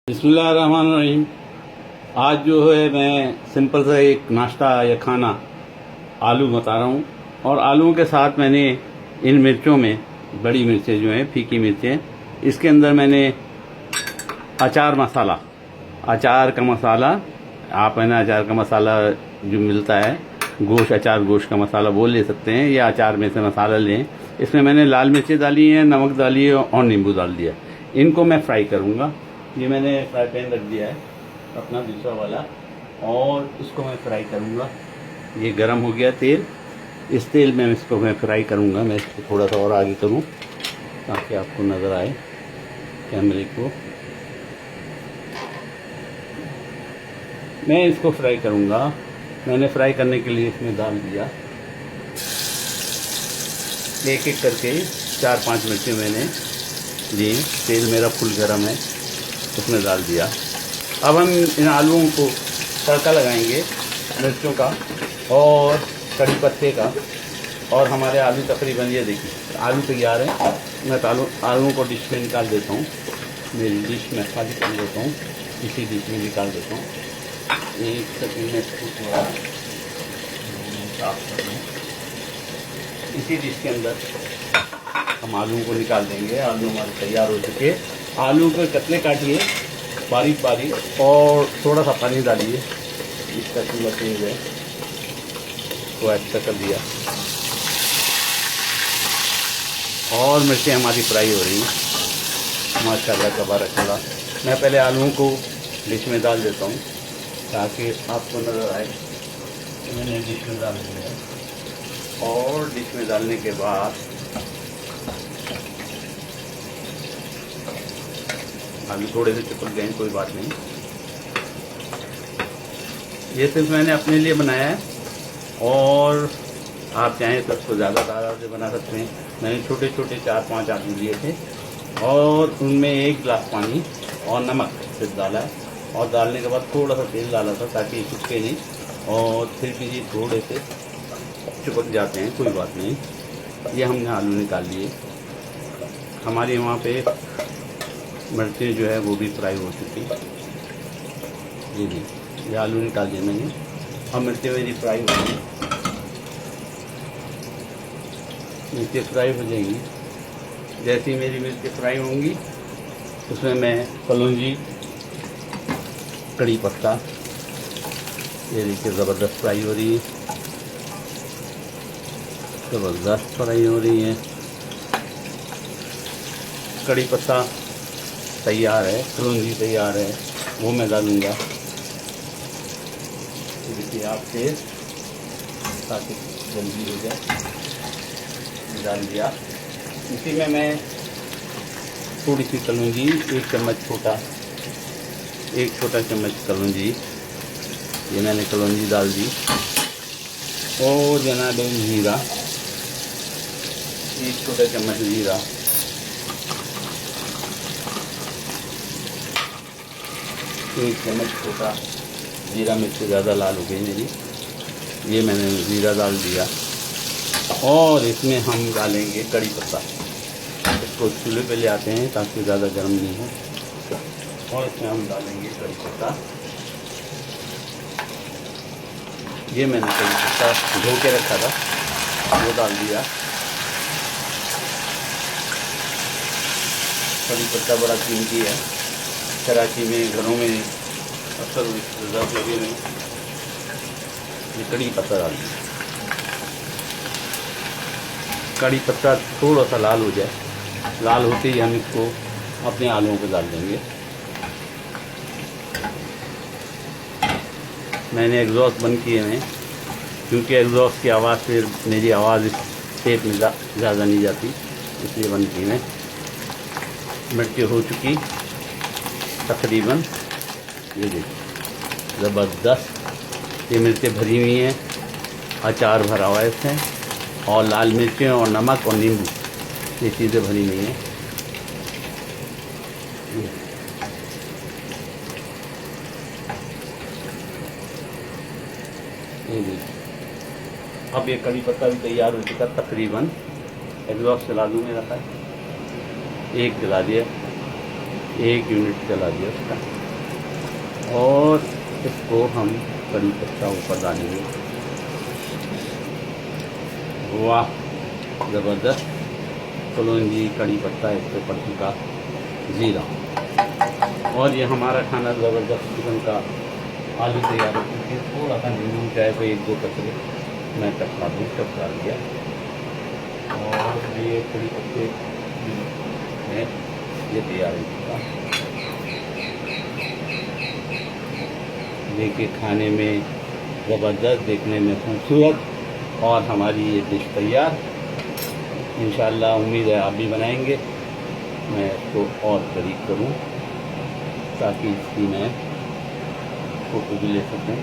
बिस्मिल्लाहिर्रहमानिर्रहीम। आज जो है मैं सिंपल सा एक नाश्ता या खाना आलू बता रहा हूँ। और आलूओं के साथ मैंने इन मिर्चों में बड़ी मिर्चें जो हैं फीकी मिर्चें, इसके अंदर मैंने अचार मसाला, अचार का मसाला, आप है ना अचार का मसाला जो मिलता है गोश्त, अचार गोश्त का मसाला वो ले सकते हैं या अचार में से मसाला लें। इसमें मैंने लाल मिर्चें डाली हैं, नमक डाली है और नींबू डाल दिया। इनको मैं फ्राई करूँगा। ये मैंने फ्राई पैन रख दिया है अपना दूसरा वाला, और इसको मैं फ्राई करूँगा। ये गर्म हो गया तेल, इस तेल में इसको मैं फ्राई करूँगा। मैं इसको थोड़ा सा और आगे करूँ ताकि आपको नज़र आए कैमरे को। मैं इसको फ्राई करूँगा। मैंने फ्राई करने के लिए इसमें डाल दिया एक एक करके 4-5 मिर्चें मैंने ली। तेल मेरा फुल गर्म है, उसमें डाल दिया। अब हम इन आलूओं को तड़का लगाएंगे, मिर्चों का और कड़ी पत्ते का। और हमारे आलू तकरीबन ये देखिए आलू तैयार है। मैं आलूओं को डिश में निकाल देता हूँ। मेरी डिश में खाली कर देता हूँ, इसी डिश में निकाल देता हूँ। एक सेकंड में इसको थोड़ा साफ कर लूँ। इसी डिश के अंदर हम आलूओं को निकाल देंगे। आलू हमारे तैयार हो चुके। आलू के कतले काटिए बारीक बारीक और थोड़ा सा पानी डालिए। इसका चूल्हा तेज है तो ऐसा कर दिया। और मिर्चें हमारी फ्राई हो रही हैं माशाल्लाह तबारकल्लाह। मैं पहले आलूओं को डिश में डाल देता हूँ ताकि आपको नज़र आए। मैंने डिश में डाल दिया है और डिश में डालने के बाद आलू थोड़े से चिपक गए, कोई बात नहीं। ये सिर्फ मैंने अपने लिए बनाया है और आप चाहें तो उसको ज़्यादा तादाद से बना सकते हैं। मैंने छोटे छोटे 4-5 आलू लिए थे और उनमें 1 गिलास पानी और नमक सिर्फ डाला है। और डालने के बाद थोड़ा सा तेल डाला था ताकि चिपके नहीं, और फिर भी ये थोड़े से चिपक जाते हैं, कोई बात नहीं। ये हमने आलू निकाल लिए। हमारी वहाँ पे मिर्चें जो है वो भी फ्राई हो चुकी। ये आलू निकाल दिए मैंने और मिर्चें मेरी फ्राई हो गई। मिर्चें फ्राई हो जाएंगी। जैसे ही मेरी मिर्चें फ्राई होंगी उसमें मैं कलौंजी, कड़ी पत्ता, ये देखिए ज़बरदस्त फ्राई हो रही है, ज़बरदस्त फ्राई हो रही है। कड़ी पत्ता तैयार है, कलौंजी तैयार है, वो मैं डालूँगा। देखिए आप तेज ताकि जल्दी हो जाए, डाल दिया। इसी में मैं थोड़ी सी कलौंजी, 1 चम्मच छोटा, 1 छोटा चम्मच कलौंजी, ये मैंने कलौंजी डाल दी। और जनाब जीरा, 1 छोटा चम्मच जीरा, 1 चम्मच छोटा जीरा। मिर्च ज़्यादा लाल हो गई मेरी, ये मैंने जीरा डाल दिया। और इसमें हम डालेंगे कड़ी पत्ता। इसको चूल्हे पे ले आते हैं ताकि ज़्यादा गर्म नहीं हो। और इसमें हम डालेंगे कड़ी पत्ता। ये मैंने कड़ी पत्ता धो के रखा था, वो डाल दिया। कड़ी पत्ता बड़ा कीमती है, कराची में घरों में अक्सर रिजर्व लगे हुए। ये कड़ी पत्ता डाल दिया। कड़ी पत्ता थोड़ा सा लाल हो जाए, लाल होते ही हम इसको अपने आलूओं को डाल देंगे। मैंने एग्जॉस्ट बंद किए हैं क्योंकि एग्जॉस्ट की आवाज़ से मेरी आवाज़ इस टेप में ज़्यादा नहीं जाती, इसलिए बंद किए हैं। मिर्चें हो चुकी तकरीबन, ये देखिए ज़बरदस्त ये मिर्चें भरी हुई हैं। अचार भरा हुआ है इसमें, और लाल मिर्चें और नमक और नींबू, ये चीज़ें भरी हुई हैं। अब ये कड़ी पत्ता भी तैयार हो चुका तकरीबन। एग्जॉस्ट चला दूँ, मेरा था 1 जला दिया। 1 यूनिट चला दिया उसका। और इसको हम कड़ी पत्ता ऊपर डालेंगे। वाह ज़बरदस्त कलौंजी कड़ी पत्ता इसके ऊपर का ज़ीरा। और ये हमारा खाना ज़बरदस्त किस्म का आलू तैयार हो चुके। थोड़ा सा नींबू चाहे तो 1-2 कतरे मैं टपका दूँ, टप डाल दिया। और ये कड़ी पत्ते है ये तैयार हो चुका। देखिए खाने में ज़बरदस्त, देखने में खूबसूरत और हमारी ये डिश तैयार। इंशाअल्लाह उम्मीद है आप भी बनाएंगे। मैं इसको और करीब करूँ ताकि इसकी मैं फ़ोटो भी ले सकूँ।